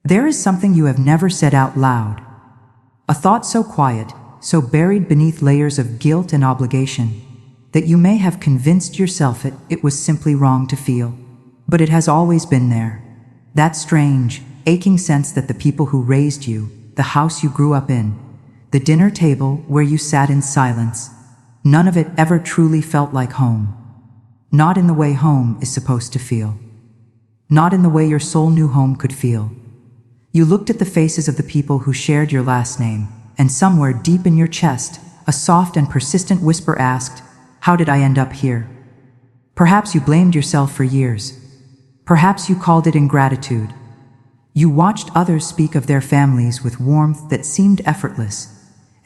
There is something you have never said out loud. A thought so quiet, so buried beneath layers of guilt and obligation, that you may have convinced yourself it was simply wrong to feel. But it has always been there. That strange, aching sense that the people who raised you, the house you grew up in, the dinner table where you sat in silence, none of it ever truly felt like home. Not in the way home is supposed to feel. Not in the way your soul knew home could feel. You looked at the faces of the people who shared your last name, and somewhere deep in your chest, a soft and persistent whisper asked, "How did I end up here?" Perhaps you blamed yourself for years. Perhaps you called it ingratitude. You watched others speak of their families with warmth that seemed effortless,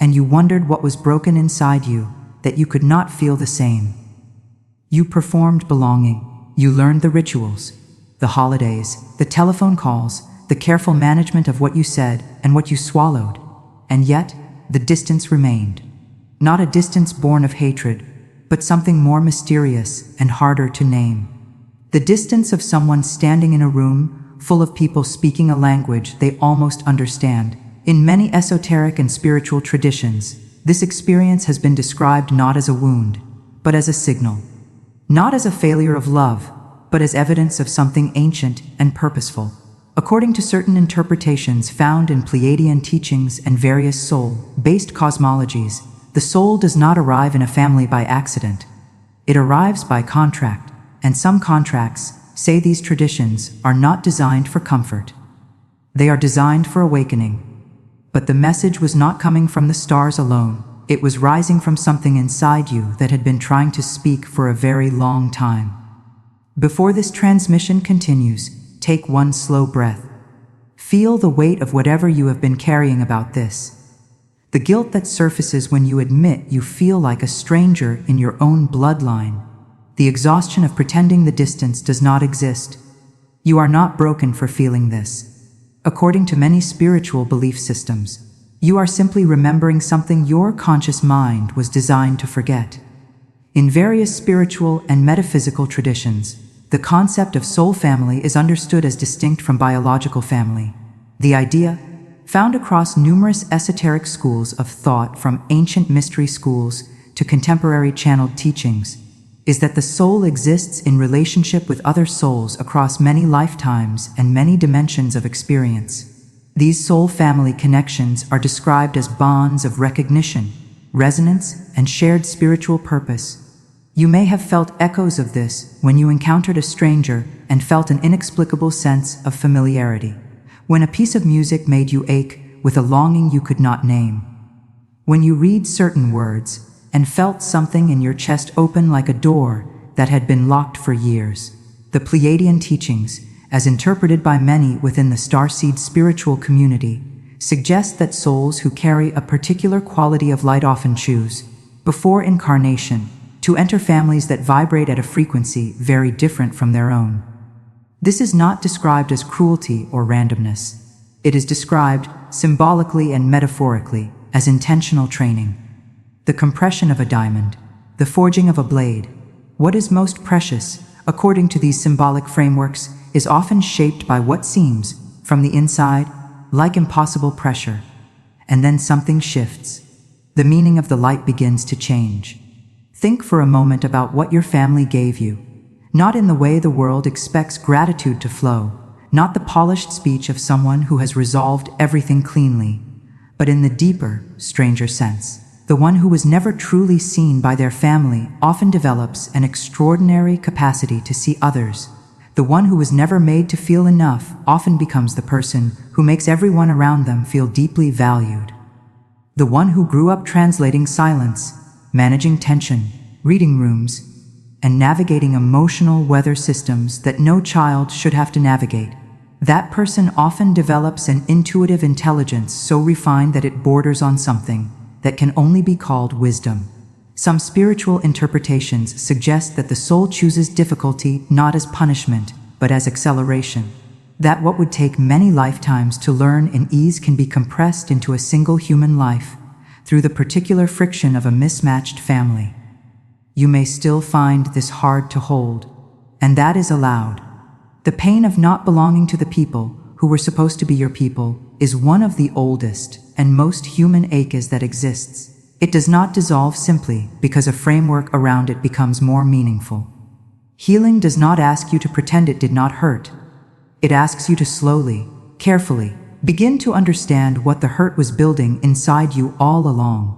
and you wondered what was broken inside you, that you could not feel the same. You performed belonging. You learned the rituals, the holidays, the telephone calls, the careful management of what you said and what you swallowed. And yet, the distance remained. Not a distance born of hatred, but something more mysterious and harder to name. The distance of someone standing in a room full of people speaking a language they almost understand. In many esoteric and spiritual traditions, this experience has been described not as a wound, but as a signal. Not as a failure of love, but as evidence of something ancient and purposeful. According to certain interpretations found in Pleiadian teachings and various soul-based cosmologies, the soul does not arrive in a family by accident. It arrives by contract, and some contracts, say these traditions, are not designed for comfort. They are designed for awakening. But the message was not coming from the stars alone. It was rising from something inside you that had been trying to speak for a very long time. Before this transmission continues, take one slow breath. Feel the weight of whatever you have been carrying about this. The guilt that surfaces when you admit you feel like a stranger in your own bloodline. The exhaustion of pretending the distance does not exist. You are not broken for feeling this. According to many spiritual belief systems, you are simply remembering something your conscious mind was designed to forget. In various spiritual and metaphysical traditions, the concept of soul family is understood as distinct from biological family. The idea, found across numerous esoteric schools of thought from ancient mystery schools to contemporary channeled teachings, is that the soul exists in relationship with other souls across many lifetimes and many dimensions of experience. These soul family connections are described as bonds of recognition, resonance, and shared spiritual purpose. You may have felt echoes of this when you encountered a stranger and felt an inexplicable sense of familiarity. When a piece of music made you ache with a longing you could not name. When you read certain words and felt something in your chest open like a door that had been locked for years. The Pleiadian teachings, as interpreted by many within the Starseed spiritual community, suggest that souls who carry a particular quality of light often choose, before incarnation, to enter families that vibrate at a frequency very different from their own. This is not described as cruelty or randomness. It is described, symbolically and metaphorically, as intentional training. The compression of a diamond, the forging of a blade. What is most precious, according to these symbolic frameworks, is often shaped by what seems, from the inside, like impossible pressure. And then something shifts. The meaning of the light begins to change. Think for a moment about what your family gave you. Not in the way the world expects gratitude to flow, not the polished speech of someone who has resolved everything cleanly, but in the deeper, stranger sense. The one who was never truly seen by their family often develops an extraordinary capacity to see others. The one who was never made to feel enough often becomes the person who makes everyone around them feel deeply valued. The one who grew up translating silence, managing tension, reading rooms, and navigating emotional weather systems that no child should have to navigate. That person often develops an intuitive intelligence so refined that it borders on something that can only be called wisdom. Some spiritual interpretations suggest that the soul chooses difficulty not as punishment, but as acceleration. That what would take many lifetimes to learn in ease can be compressed into a single human life through the particular friction of a mismatched family. You may still find this hard to hold, and that is allowed. The pain of not belonging to the people who were supposed to be your people, is one of the oldest and most human aches that exists. It does not dissolve simply because a framework around it becomes more meaningful. Healing does not ask you to pretend it did not hurt. It asks you to slowly, carefully, begin to understand what the hurt was building inside you all along.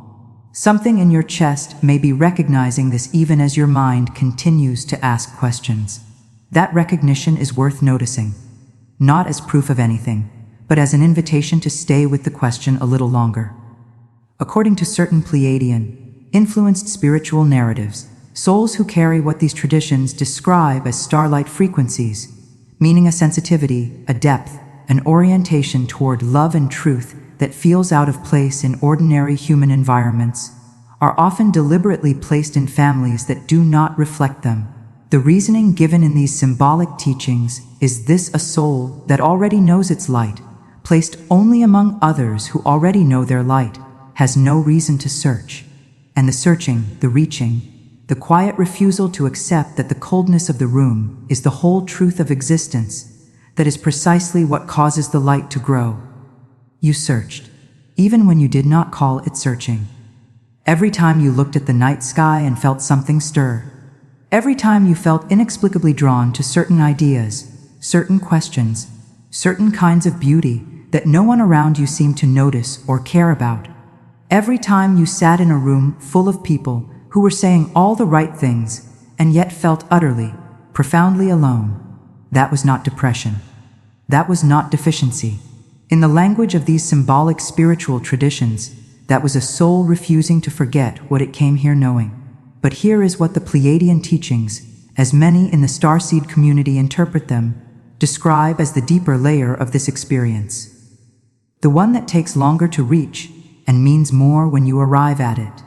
Something in your chest may be recognizing this even as your mind continues to ask questions. That recognition is worth noticing, not as proof of anything, but as an invitation to stay with the question a little longer. According to certain Pleiadian, influenced spiritual narratives, souls who carry what these traditions describe as starlight frequencies, meaning a sensitivity, a depth, an orientation toward love and truth that feels out of place in ordinary human environments, are often deliberately placed in families that do not reflect them. The reasoning given in these symbolic teachings is this: a soul that already knows its light, placed only among others who already know their light, has no reason to search. And the searching, the reaching, the quiet refusal to accept that the coldness of the room is the whole truth of existence, that is precisely what causes the light to grow. You searched, even when you did not call it searching. Every time you looked at the night sky and felt something stir. Every time you felt inexplicably drawn to certain ideas, certain questions, certain kinds of beauty that no one around you seemed to notice or care about. Every time you sat in a room full of people who were saying all the right things and yet felt utterly, profoundly alone. That was not depression. That was not deficiency. In the language of these symbolic spiritual traditions, that was a soul refusing to forget what it came here knowing. But here is what the Pleiadian teachings, as many in the Starseed community interpret them, describe as the deeper layer of this experience. The one that takes longer to reach and means more when you arrive at it.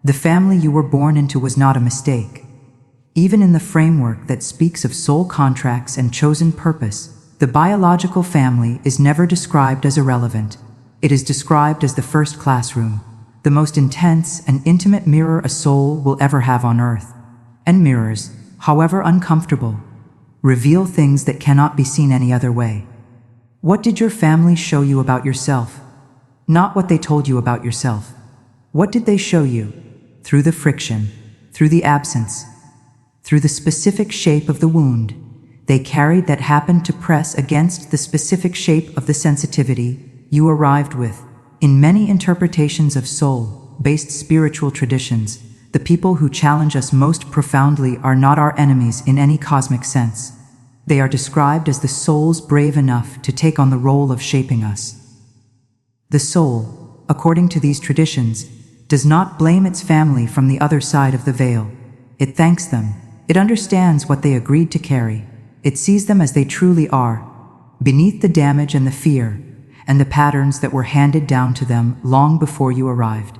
The family you were born into was not a mistake. Even in the framework that speaks of soul contracts and chosen purpose, the biological family is never described as irrelevant. It is described as the first classroom, the most intense and intimate mirror a soul will ever have on earth. And mirrors, however uncomfortable, reveal things that cannot be seen any other way. What did your family show you about yourself? Not what they told you about yourself. What did they show you? Through the friction, through the absence, through the specific shape of the wound they carried that happened to press against the specific shape of the sensitivity you arrived with. In many interpretations of soul-based spiritual traditions, the people who challenge us most profoundly are not our enemies in any cosmic sense. They are described as the souls brave enough to take on the role of shaping us. The soul, according to these traditions, does not blame its family from the other side of the veil. It thanks them. It understands what they agreed to carry. It sees them as they truly are, beneath the damage and the fear, and the patterns that were handed down to them long before you arrived.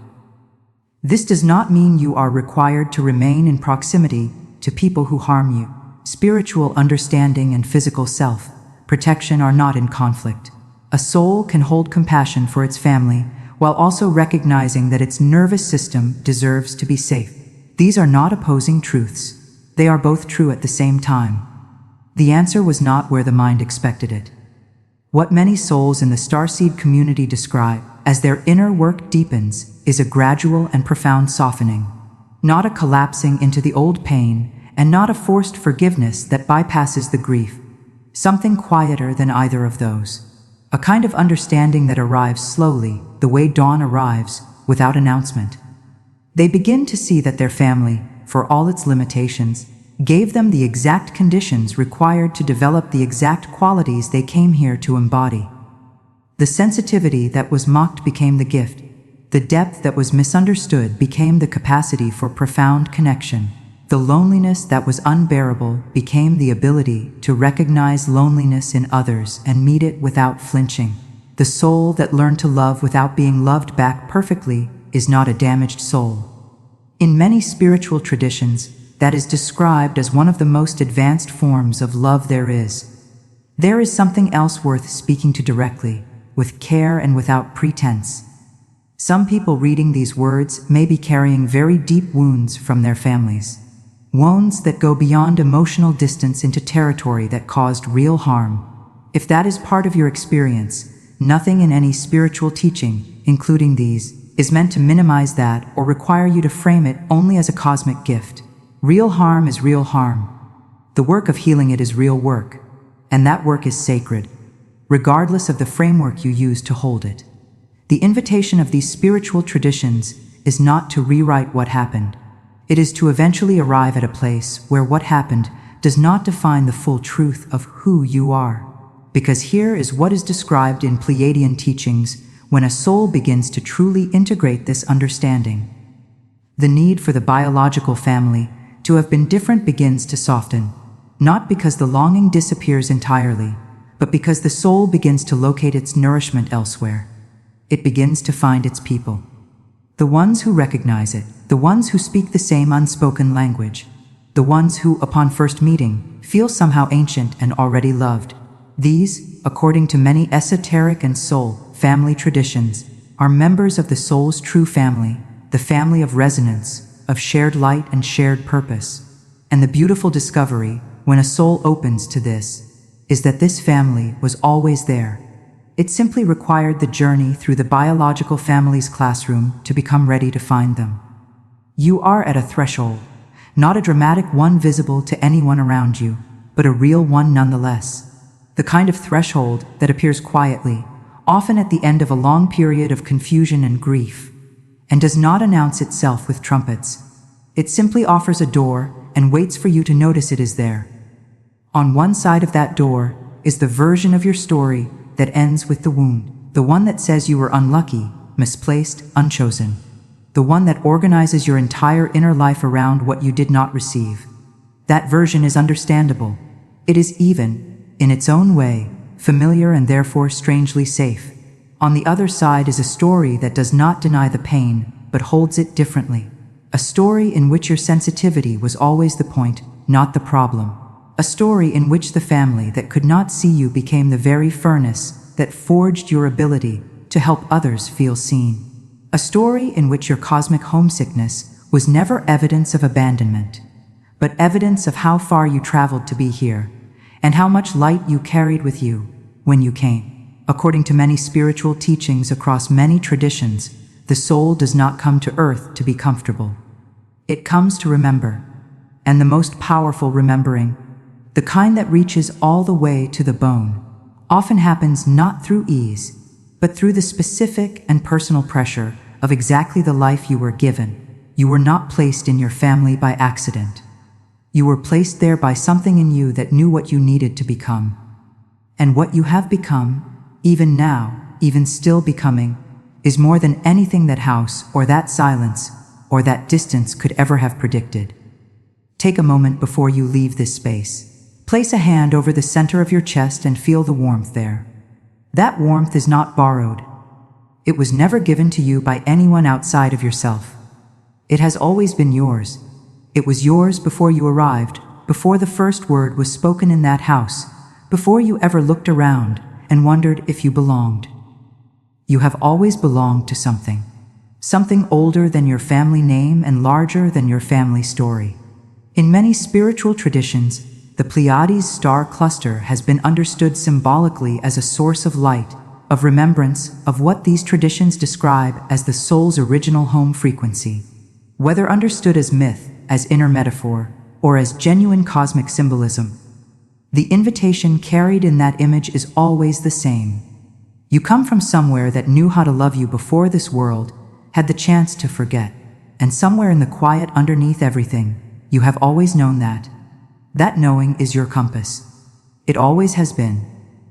This does not mean you are required to remain in proximity to people who harm you. Spiritual understanding and physical self-protection are not in conflict. A soul can hold compassion for its family while also recognizing that its nervous system deserves to be safe. These are not opposing truths. They are both true at the same time. The answer was not where the mind expected it. What many souls in the Starseed community describe as their inner work deepens is a gradual and profound softening, not a collapsing into the old pain and not a forced forgiveness that bypasses the grief. Something quieter than either of those. A kind of understanding that arrives slowly, the way dawn arrives, without announcement. They begin to see that their family, for all its limitations, gave them the exact conditions required to develop the exact qualities they came here to embody. The sensitivity that was mocked became the gift. The depth that was misunderstood became the capacity for profound connection. The loneliness that was unbearable became the ability to recognize loneliness in others and meet it without flinching. The soul that learned to love without being loved back perfectly is not a damaged soul. In many spiritual traditions, that is described as one of the most advanced forms of love there is. There is something else worth speaking to directly, with care and without pretense. Some people reading these words may be carrying very deep wounds from their families. Wounds that go beyond emotional distance into territory that caused real harm. If that is part of your experience, nothing in any spiritual teaching, including these, is meant to minimize that or require you to frame it only as a cosmic gift. Real harm is real harm. The work of healing it is real work, and that work is sacred, regardless of the framework you use to hold it. The invitation of these spiritual traditions is not to rewrite what happened. It is to eventually arrive at a place where what happened does not define the full truth of who you are. Because here is what is described in Pleiadian teachings when a soul begins to truly integrate this understanding. The need for the biological family to have been different begins to soften, not because the longing disappears entirely, but because the soul begins to locate its nourishment elsewhere. It begins to find its people. The ones who recognize it, the ones who speak the same unspoken language, the ones who, upon first meeting, feel somehow ancient and already loved. These, according to many esoteric and soul family traditions, are members of the soul's true family, the family of resonance, of shared light and shared purpose. And the beautiful discovery, when a soul opens to this, is that this family was always there. It simply required the journey through the biological family's classroom to become ready to find them. You are at a threshold, not a dramatic one visible to anyone around you, but a real one nonetheless. The kind of threshold that appears quietly, often at the end of a long period of confusion and grief, and does not announce itself with trumpets. It simply offers a door and waits for you to notice it is there. On one side of that door is the version of your story that ends with the wound, the one that says you were unlucky, misplaced, unchosen, the one that organizes your entire inner life around what you did not receive. That version is understandable. It is even, in its own way, familiar and therefore strangely safe. On the other side is a story that does not deny the pain, but holds it differently. A story in which your sensitivity was always the point, not the problem. A story in which the family that could not see you became the very furnace that forged your ability to help others feel seen. A story in which your cosmic homesickness was never evidence of abandonment, but evidence of how far you traveled to be here, and how much light you carried with you when you came. According to many spiritual teachings across many traditions, the soul does not come to earth to be comfortable. It comes to remember, and the most powerful remembering, the kind that reaches all the way to the bone, often happens not through ease, but through the specific and personal pressure of exactly the life you were given. You were not placed in your family by accident. You were placed there by something in you that knew what you needed to become. And what you have become, even now, even still becoming, is more than anything that house or that silence or that distance could ever have predicted. Take a moment before you leave this space. Place a hand over the center of your chest and feel the warmth there. That warmth is not borrowed. It was never given to you by anyone outside of yourself. It has always been yours. It was yours before you arrived, before the first word was spoken in that house, before you ever looked around and wondered if you belonged. You have always belonged to something. Something older than your family name and larger than your family story. In many spiritual traditions, the Pleiades star cluster has been understood symbolically as a source of light, of remembrance, of what these traditions describe as the soul's original home frequency. Whether understood as myth, as inner metaphor, or as genuine cosmic symbolism, the invitation carried in that image is always the same. You come from somewhere that knew how to love you before this world had the chance to forget, and somewhere in the quiet underneath everything, you have always known that. That knowing is your compass. It always has been.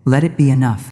Let it be enough.